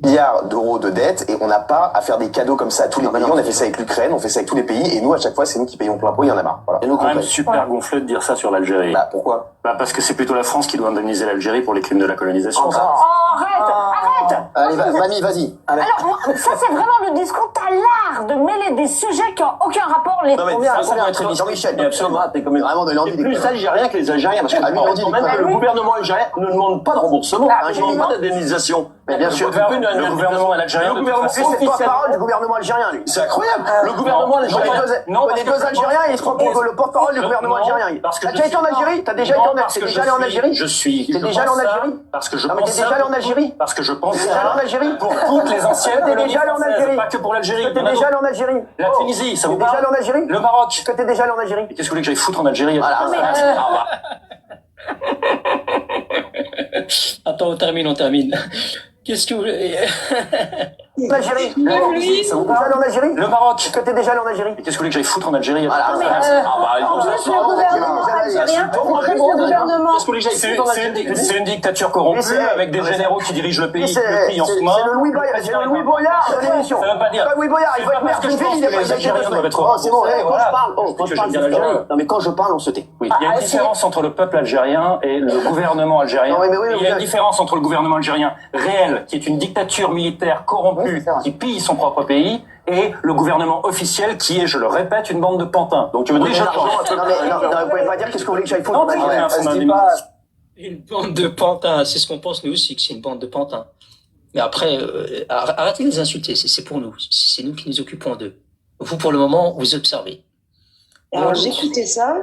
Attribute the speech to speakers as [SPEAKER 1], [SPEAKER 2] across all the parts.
[SPEAKER 1] milliards d'euros de dette et on n'a pas à faire des cadeaux comme ça à tous les pays. On a fait ça avec l'Ukraine, on fait ça avec tous les pays et nous à chaque fois c'est nous qui payons plein pot, il y en a marre. Voilà.
[SPEAKER 2] C'est quand même super gonflé de dire ça sur l'Algérie.
[SPEAKER 1] Bah pourquoi?
[SPEAKER 2] Bah parce que c'est plutôt la France qui doit indemniser l'Algérie pour les crimes de la colonisation.
[SPEAKER 3] Arrête.
[SPEAKER 1] Allez, mamie, vas-y.
[SPEAKER 3] Alors, ça, c'est vraiment le discours. T'as l'art de mêler des sujets qui n'ont aucun rapport.
[SPEAKER 1] Non, mais ça va être Jean-Michel.
[SPEAKER 2] Absolument.
[SPEAKER 1] T'es comme vraiment de l'envie.
[SPEAKER 2] C'est plus algérien que les Algériens, parce que le gouvernement algérien ne demande pas de remboursement, ne demande pas d'indemnisation.
[SPEAKER 1] Mais bien sûr.
[SPEAKER 2] Le gouvernement algérien,
[SPEAKER 1] c'est porte-parole du gouvernement algérien, lui.
[SPEAKER 2] C'est incroyable. Le gouvernement algérien.
[SPEAKER 1] Non, les deux Algériens, ils se prend pour le porte-parole du gouvernement algérien. T'as déjà été en Algérie? T'as déjà été en Algérie? T'es déjà allé en Algérie?
[SPEAKER 2] T'es
[SPEAKER 1] déjà allé en Algérie?
[SPEAKER 2] Parce que je
[SPEAKER 1] pense ça. T'es déjà allé en Algérie?
[SPEAKER 2] Parce que je pense
[SPEAKER 1] ça. T'es déjà allé en Algérie?
[SPEAKER 2] Pour toutes les anciennes
[SPEAKER 1] colonies. T'es déjà allé en Algérie?
[SPEAKER 2] Pas que pour l'Algérie.
[SPEAKER 1] T'es déjà allé en Algérie?
[SPEAKER 2] La Tunisie, ça vous
[SPEAKER 1] parle? T'es déjà allé en Algérie?
[SPEAKER 2] Le Maroc.
[SPEAKER 1] T'es déjà allé en Algérie?
[SPEAKER 2] Qu'est-ce que vous voulez que j'aille foutre en Algérie?
[SPEAKER 4] Attends, on termine. Qu'est-ce que vous voulez?
[SPEAKER 1] L'Algérie. Ça vous parle en Algérie?
[SPEAKER 2] Le Maroc.
[SPEAKER 1] T'es déjà allé en Algérie?
[SPEAKER 2] Qu'est-ce que vous voulez que j'aille foutre en Algérie?
[SPEAKER 3] En plus, le gouvernement algérien.
[SPEAKER 2] Qu'est-ce que vous voulez que j'aille foutre en Algérie? C'est une dictature corrompue avec des généraux qui dirigent le pays en ce moment.
[SPEAKER 1] C'est le Louis Boyard de l'émission.
[SPEAKER 2] Ça veut pas dire.
[SPEAKER 1] Louis Boyard, il faut être maire privé, il est pas
[SPEAKER 2] Algériens doivent être.
[SPEAKER 1] Oh, c'est bon, quand je parle, non mais quand je parle, on se tait.
[SPEAKER 2] Oui, il y a une différence entre le peuple algérien et le gouvernement algérien. Il y a une différence entre le gouvernement algérien réel, qui est une dictature militaire corrompue, qui pille son propre pays, et le gouvernement officiel, qui est, je le répète, une bande de pantins. Donc tu me dis,
[SPEAKER 1] non, vous pouvez pas dire qu'est-ce que vous voulez que j'aille foutre.
[SPEAKER 4] Une bande de pantins, c'est ce qu'on pense nous aussi, que c'est une bande de pantins. Mais après, arrêtez de les insulter, c'est pour nous, c'est nous qui nous occupons d'eux. Vous, pour le moment, vous observez.
[SPEAKER 5] Alors, j'écoutais ça.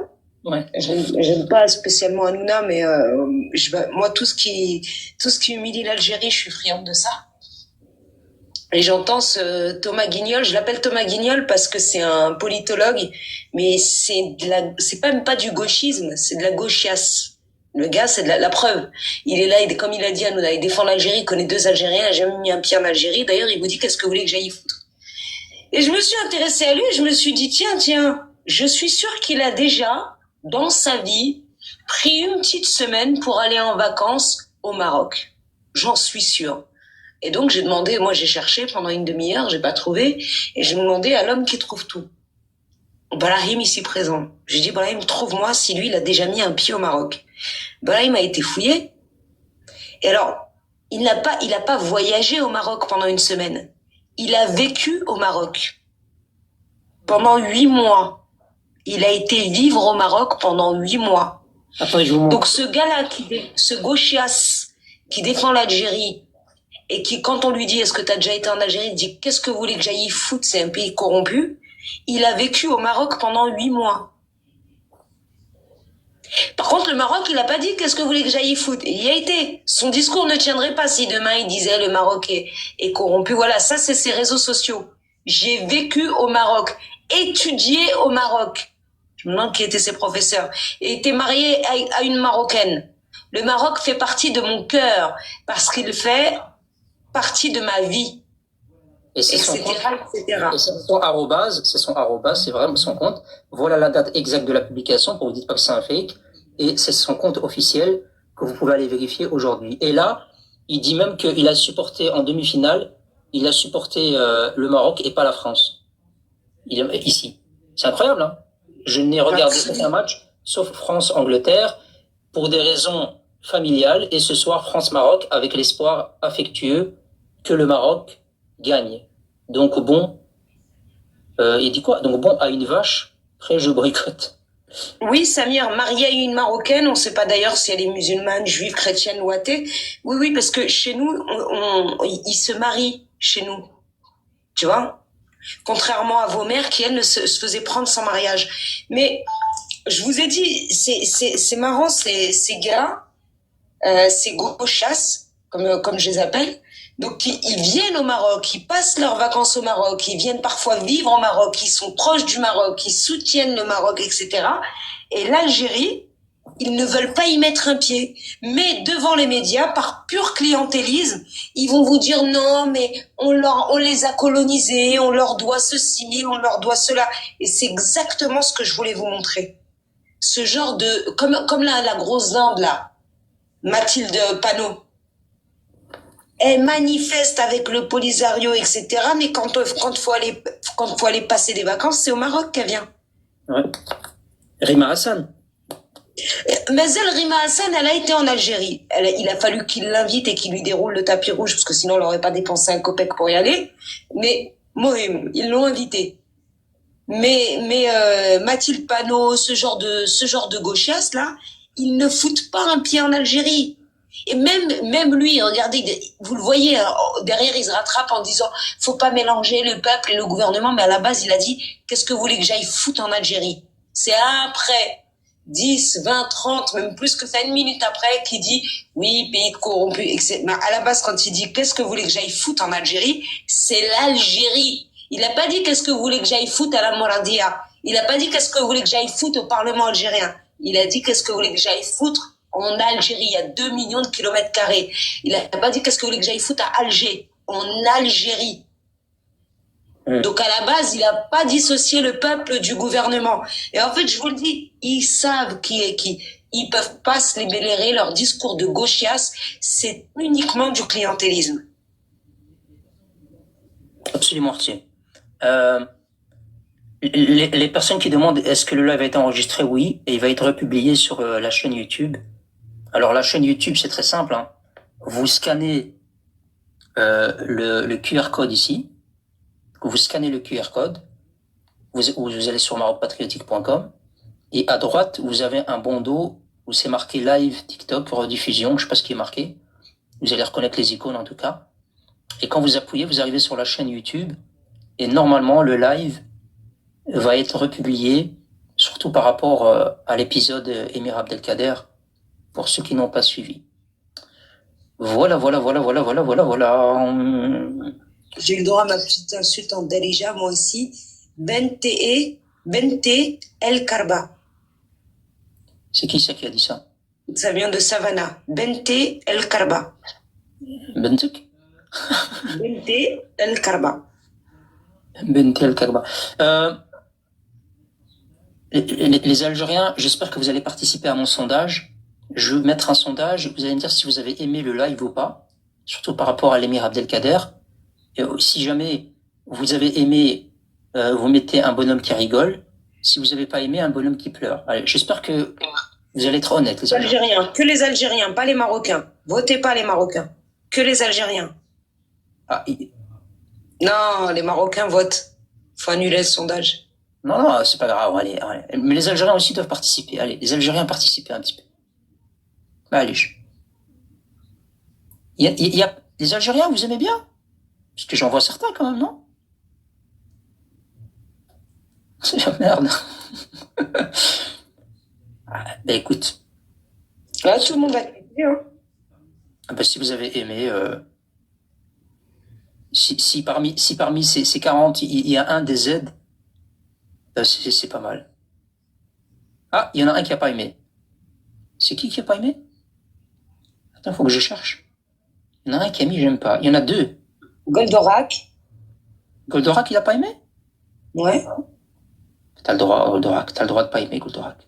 [SPEAKER 4] Ouais.
[SPEAKER 5] J'aime pas spécialement Hanouna, mais moi, tout ce qui humilie l'Algérie, je suis friande de ça. Et j'entends ce Thomas Guignol, je l'appelle Thomas Guignol parce que c'est un politologue, mais c'est même pas du gauchisme, c'est de la gauchiasse. Le gars, c'est de la preuve. Il est là, comme il a dit Hanouna, il défend l'Algérie, il connaît 2 Algériens, il a jamais mis un pied en Algérie. D'ailleurs, il vous dit qu'est-ce que vous voulez que j'aille y foutre. Et je me suis intéressée à lui et je me suis dit, tiens, je suis sûre qu'il a déjà, dans sa vie, pris une petite semaine pour aller en vacances au Maroc. J'en suis sûre. Et donc, j'ai cherché pendant une demi-heure, j'ai pas trouvé, et j'ai demandé à l'homme qui trouve tout. Brahim, ici présent. J'ai dit, Brahim, trouve-moi si lui, il a déjà mis un pied au Maroc. Brahim a été fouillé. Et alors, il n'a pas voyagé au Maroc pendant une semaine. Il a vécu au Maroc. Pendant 8 mois. Il a été vivre au Maroc pendant 8 mois. Donc, ce gars-là, ce gauchias, qui défend l'Algérie, et qui, quand on lui dit, est-ce que tu as déjà été en Algérie, il dit, qu'est-ce que vous voulez que j'aille y foutre, c'est un pays corrompu. Il a vécu au Maroc pendant 8 mois. Par contre, le Maroc, il a pas dit, qu'est-ce que vous voulez que j'aille y foutre. Il y a été. Son discours ne tiendrait pas si demain il disait, le Maroc est corrompu. Voilà, ça, c'est ses réseaux sociaux. J'ai vécu au Maroc, étudié au Maroc. Je me demande qui étaient ses professeurs. Et été marié à une Marocaine. Le Maroc fait partie de mon cœur, parce qu'il fait partie de ma vie, etc.
[SPEAKER 4] Et c'est son arrobase, c'est vraiment son compte. Voilà la date exacte de la publication, pour vous dire pas que c'est un fake. Et c'est son compte officiel que vous pouvez aller vérifier aujourd'hui. Et là, il dit même qu'il a supporté en demi-finale, il a supporté le Maroc et pas la France. Ici. C'est incroyable, hein. Je n'ai regardé aucun match, sauf France-Angleterre, pour des raisons familiales. Et ce soir, France-Maroc, avec l'espoir affectueux que le Maroc gagne. Donc bon, il dit quoi? Donc bon, à une vache, après je boycotte.
[SPEAKER 5] Oui, Samir, mariée à une Marocaine, on ne sait pas d'ailleurs si elle est musulmane, juive, chrétienne ou athée. Oui, parce que chez nous, ils se marient chez nous. Tu vois? Contrairement à vos mères qui, elles, ne se faisaient prendre sans mariage. Mais je vous ai dit, c'est marrant, ces gars, ces gauchasses, comme je les appelle. Donc, ils viennent au Maroc, ils passent leurs vacances au Maroc, ils viennent parfois vivre au Maroc, ils sont proches du Maroc, ils soutiennent le Maroc, etc. Et l'Algérie, ils ne veulent pas y mettre un pied. Mais devant les médias, par pur clientélisme, ils vont vous dire non, mais on les a colonisés, on leur doit ceci, on leur doit cela. Et c'est exactement ce que je voulais vous montrer. Ce genre de, comme la grosse dinde là, Mathilde Panot. elle manifeste avec le Polisario, etc. Mais quand faut aller passer des vacances, c'est au Maroc qu'elle vient.
[SPEAKER 4] Ouais. Rima Hassan.
[SPEAKER 5] Mais elle, Rima Hassan, elle a été en Algérie. Il a fallu qu'il l'invite et qu'il lui déroule le tapis rouge, parce que sinon, elle n'aurait pas dépensé un copec pour y aller. Mais, ils l'ont invité. Mais Mathilde Panot, ce genre de gauchias, là, ils ne foutent pas un pied en Algérie. Et même lui, regardez, vous le voyez, derrière, il se rattrape en disant, faut pas mélanger le peuple et le gouvernement, mais à la base, il a dit, qu'est-ce que vous voulez que j'aille foutre en Algérie? C'est après 10, 20, 30, même plus que ça, une minute après, qui dit, oui, pays corrompu, etc. Mais à la base, quand il dit, qu'est-ce que vous voulez que j'aille foutre en Algérie? C'est l'Algérie. Il a pas dit, qu'est-ce que vous voulez que j'aille foutre à la Moradia? Il a pas dit, qu'est-ce que vous voulez que j'aille foutre au Parlement algérien? Il a dit, qu'est-ce que vous voulez que j'aille foutre en Algérie? Il y a 2 millions de kilomètres carrés. Il a pas dit, qu'est-ce que vous voulez que j'aille foutre à Alger? En Algérie. Donc à la base, il n'a pas dissocié le peuple du gouvernement. Et en fait, je vous le dis, ils savent qui est qui. Ils peuvent pas se libérer. Leur discours de gauchias, c'est uniquement du clientélisme.
[SPEAKER 4] Absolument, Arthie. Les personnes qui demandent est-ce que le live a été enregistré, oui, et il va être republié sur la chaîne YouTube. Alors la chaîne YouTube, c'est très simple. Hein. Vous scannez le QR code ici. Vous scannez le QR code, vous allez sur marocpatriotique.com et à droite, vous avez un bandeau où c'est marqué live TikTok rediffusion, je sais pas ce qui est marqué. Vous allez reconnaître les icônes en tout cas. Et quand vous appuyez, vous arrivez sur la chaîne YouTube et normalement, le live va être republié, surtout par rapport à l'épisode Émir Abdelkader, pour ceux qui n'ont pas suivi. Voilà.
[SPEAKER 5] J'ai eu le droit à ma petite insulte en Darija, moi aussi. Bente El Karba.
[SPEAKER 4] C'est qui ça qui a dit ça?
[SPEAKER 5] Ça vient de Savannah. Bente El Karba.
[SPEAKER 4] Bentek?
[SPEAKER 5] Bente El Karba.
[SPEAKER 4] Bente El Karba. Les Algériens, j'espère que vous allez participer à mon sondage. Je vais mettre un sondage. Vous allez me dire si vous avez aimé le live ou pas, surtout par rapport à l'émir Abdelkader. Et si jamais vous avez aimé, vous mettez un bonhomme qui rigole. Si vous n'avez pas aimé, un bonhomme qui pleure. Allez, j'espère que vous allez être honnête, les
[SPEAKER 5] Algériens. Que les Algériens, pas les Marocains. Votez pas les Marocains. Que les Algériens. Non, les Marocains votent. Faut annuler le sondage.
[SPEAKER 4] Non, c'est pas grave. Allez. Mais les Algériens aussi doivent participer. Allez, les Algériens participent un petit peu. Allez. Il y a les Algériens, vous aimez bien? Parce que j'en vois certains quand même, non? C'est la merde. Écoute.
[SPEAKER 5] Là, tout le monde a aimé, hein.
[SPEAKER 4] Si vous avez aimé, si parmi ces 40, il y a un des Z, c'est pas mal. Ah, il y en a un qui a pas aimé. C'est qui a pas aimé? Attends, faut que je cherche. Il y en a un qui a mis j'aime pas. Il y en a deux.
[SPEAKER 5] Goldorak.
[SPEAKER 4] Goldorak, il a pas aimé?
[SPEAKER 5] Ouais.
[SPEAKER 4] T'as le droit, Goldorak. T'as le droit de pas aimer Goldorak.